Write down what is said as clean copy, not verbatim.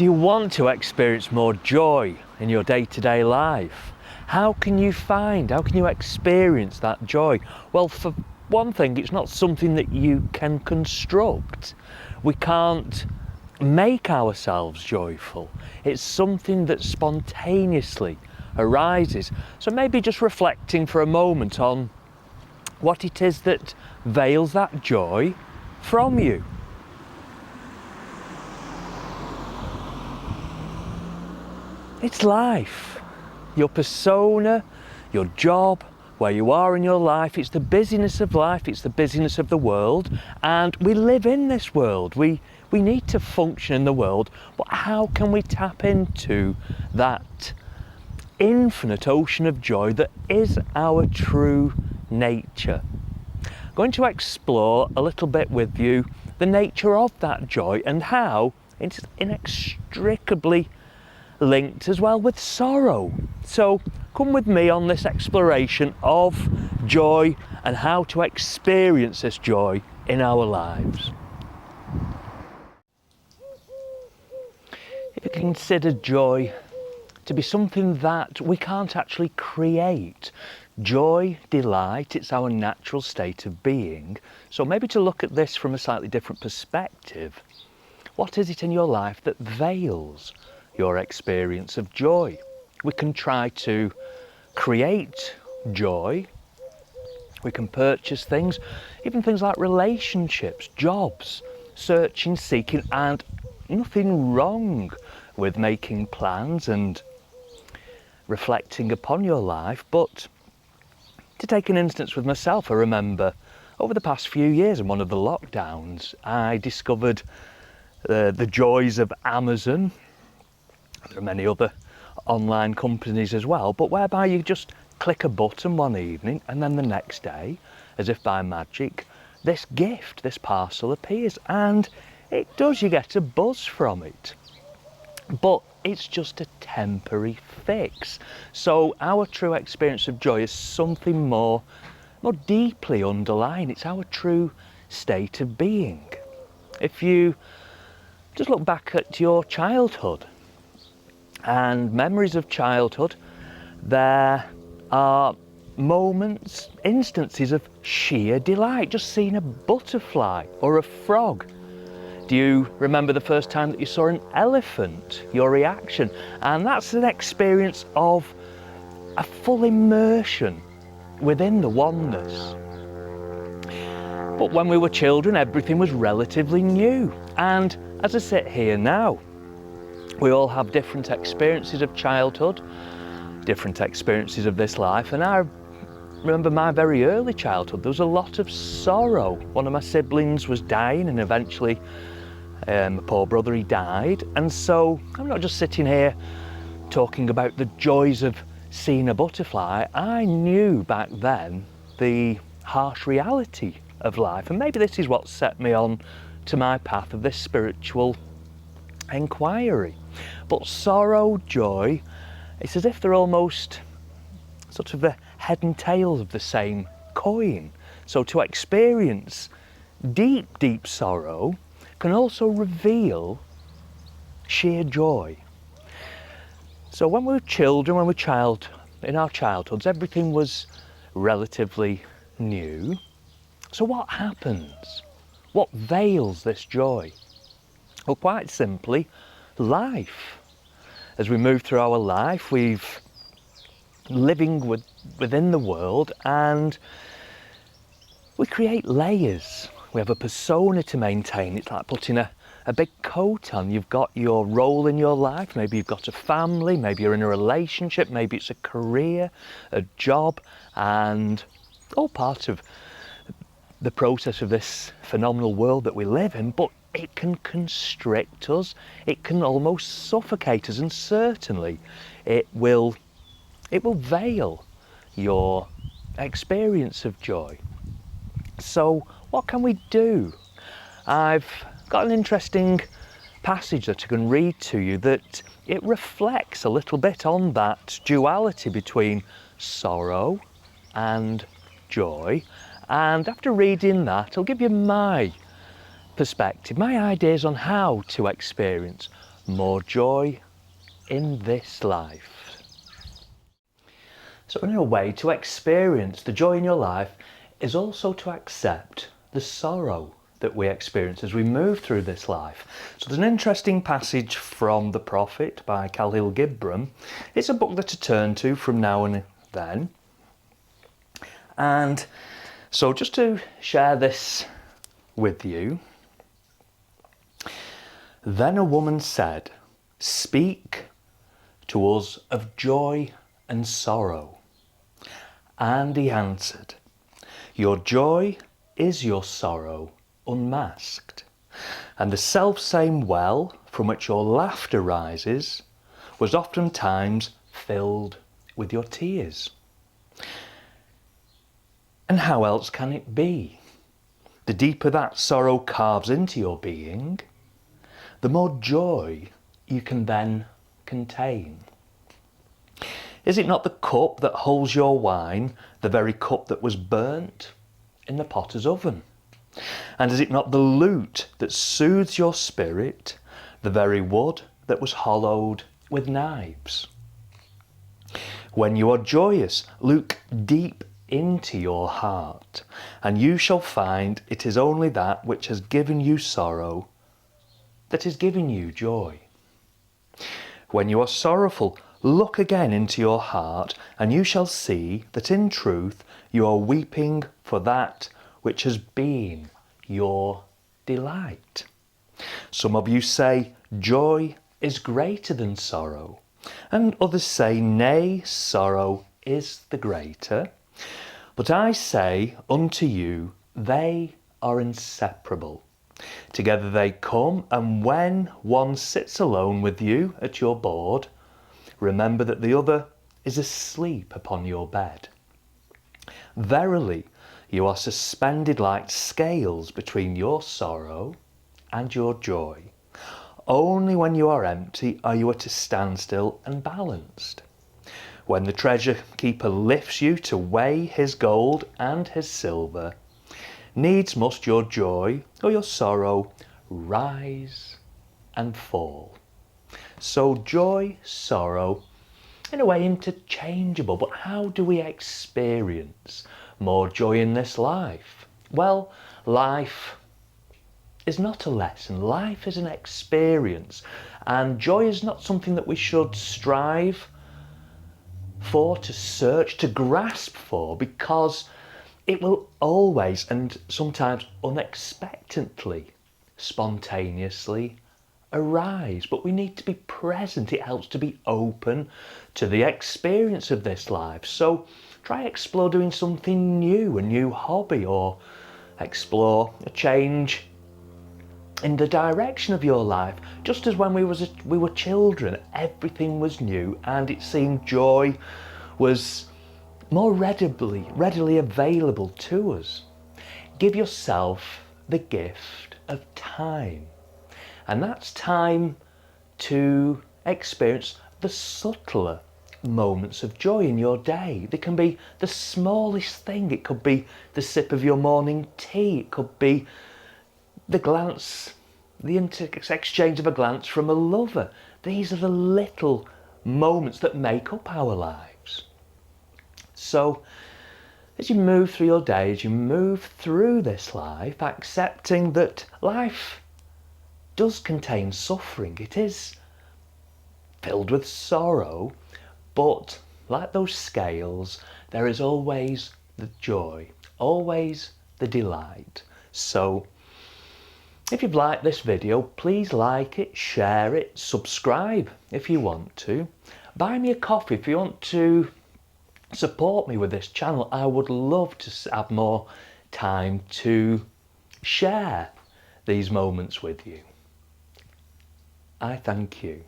Do you want to experience more joy in your day-to-day life? How can you experience that joy? Well, for one thing, it's not something that you can construct. We can't make ourselves joyful. It's something that spontaneously arises. So maybe just reflecting for a moment on what it is that veils that joy from you. It's life, your persona, your job, where you are in your life. It's the busyness of life, it's the busyness of the world, and we live in this world. We need to function in the world, but how can we tap into that infinite ocean of joy that is our true nature? I'm going to explore a little bit with you the nature of that joy and how it's inextricably linked as well with sorrow. So come with me on this exploration of joy and how to experience this joy in our lives. If you consider joy to be something that we can't actually create, joy, delight, it's our natural state of being. So maybe to look at this from a slightly different perspective, what is it in your life that veils your experience of joy? We can try to create joy, we can purchase things, even things like relationships, jobs, searching, seeking, and nothing wrong with making plans and reflecting upon your life. But to take an instance with myself, I remember over the past few years in one of the lockdowns, I discovered the joys of Amazon. There are many other online companies as well, but whereby you just click a button one evening and then the next day, as if by magic, this gift, this parcel appears, and it does, you get a buzz from it. But it's just a temporary fix. So our true experience of joy is something more deeply underlying. It's our true state of being. If you just look back at your childhood and memories of childhood, there are moments, instances of sheer delight, just seeing a butterfly or a frog. Do you remember the first time that you saw an elephant, your reaction? And that's an experience of a full immersion within the oneness. But when we were children, everything was relatively new. And as I sit here now, we all have different experiences of childhood, different experiences of this life, and I remember my very early childhood. There was a lot of sorrow. One of my siblings was dying, and eventually my poor brother, he died. And so I'm not just sitting here talking about the joys of seeing a butterfly. I knew back then the harsh reality of life, and maybe this is what set me on to my path of this spiritual inquiry. But sorrow, joy, it's as if they're almost sort of the head and tails of the same coin. So to experience deep, deep sorrow can also reveal sheer joy. So when we were children, in our childhoods, everything was relatively new. So what happens? What veils this joy? Well, quite simply, life. As we move through our life, we've living within the world, and we create layers. We have a persona to maintain. It's like putting a big coat on. You've got your role in your life. Maybe you've got a family, maybe you're in a relationship, maybe it's a career, a job, and all part of the process of this phenomenal world that we live in. But it can constrict us, it can almost suffocate us, and certainly it will veil your experience of joy. So what can we do? I've got an interesting passage that I can read to you that it reflects a little bit on that duality between sorrow and joy. And after reading that, I'll give you my perspective, my ideas on how to experience more joy in this life. So in a way, to experience the joy in your life is also to accept the sorrow that we experience as we move through this life. So there's an interesting passage from The Prophet by Khalil Gibran. It's a book that I turn to from now and then. And so just to share this with you. Then a woman said, "Speak to us of joy and sorrow." And he answered, "Your joy is your sorrow unmasked, and the self-same well from which your laughter rises was oftentimes filled with your tears. And how else can it be? The deeper that sorrow carves into your being, the more joy you can then contain. Is it not the cup that holds your wine, the very cup that was burnt in the potter's oven? And is it not the lute that soothes your spirit, the very wood that was hollowed with knives? When you are joyous, look deep into your heart, and you shall find it is only that which has given you sorrow that is giving you joy. When you are sorrowful, look again into your heart, and you shall see that in truth you are weeping for that which has been your delight. Some of you say, joy is greater than sorrow, and others say, nay, sorrow is the greater. But I say unto you, they are inseparable. Together they come, and when one sits alone with you at your board, remember that the other is asleep upon your bed. Verily, you are suspended like scales between your sorrow and your joy. Only when you are empty are you at a standstill and balanced. When the treasure keeper lifts you to weigh his gold and his silver, needs must your joy or your sorrow rise and fall. So joy, sorrow, in a way interchangeable, but how do we experience more joy in this life? Well, life is not a lesson, life is an experience, and joy is not something that we should strive for, to search, to grasp for, because it will always and sometimes unexpectedly, spontaneously arise. But we need to be present. It helps to be open to the experience of this life. So try explore doing something new, a new hobby, or explore a change in the direction of your life. Just as when we were children, everything was new and it seemed joy was more readily available to us. Give yourself the gift of time, and that's time to experience the subtler moments of joy in your day. They can be the smallest thing. It could be the sip of your morning tea. It could be the glance, the exchange of a glance from a lover. These are the little moments that make up our lives. So as you move through your day, as you move through this life, accepting that life does contain suffering, it is filled with sorrow, but like those scales, there is always the joy, always the delight. So if you've liked this video, please like it, share it, subscribe if you want to. Buy me a coffee if you want to support me with this channel. I would love to have more time to share these moments with you. I thank you.